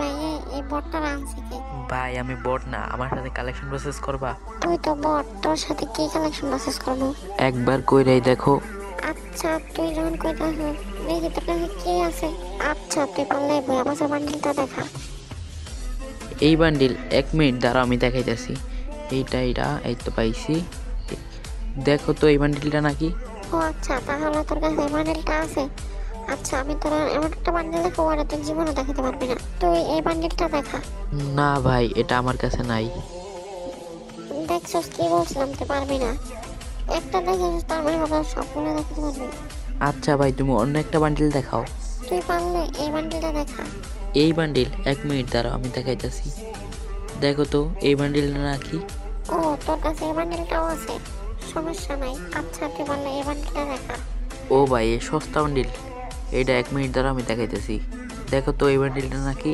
ভাই এই বটটা আনছে কে? ভাই আমি বট না, আমার সাথে কালেকশন প্রসেস করবা? তুই তো বট, তোর সাথে কি কালেকশন প্রসেস করবো? একবার কইরাই দেখো। আচ্ছা তুই যখন কইতা দেখি তোর কাছে কি আছে। আচ্ছা তুই পারলে বই আমার বান্ডিলটা দেখা। এই বান্ডিল 1 মিনিট দ্বারা আমি দেখাইতেছি। এইটা এই তো পাইছি। দেখো তো এই বান্ডিলটা নাকি? ও আচ্ছা, তাহলে তোর কাছে এই বান্ডিলটা আছে। আচ্ছা আমি তোর এমন একটা বান্ডিল দেখো, ওটা তুই জীবনে দেখাতে পারবি না। তুই এই বান্ডিলটা দেখা। না ভাই, এটা আমার কাছে নাই। দেখছস কি বলছিলাম, তুই পারবি না। একটা দেখেছিস তার মানে কথা সবগুলো দেখাতে পারবি। আচ্ছা ভাই, তুমি অন্য একটা বান্ডিল দেখাও। তুই পারলে এই বান্ডিলটা দেখা। এই বান্ডিল 1 মিনিট দ্বারা আমি দেখাইতেছি। দেখো তো এই বান্ডিলটা নাকি? ও তোর কাছে এই বান্ডিলটাও আছে, সমস্যা নাই। আচ্ছা তুই পারলে এই বান্ডিলটা দেখা। ও ভাই, এই সস্তা বান্ডিল। এইটা 1 মিনিট দ্বারা আমি দেখাইতেছি। দেখো তো এই বান্ডিলটা নাকি?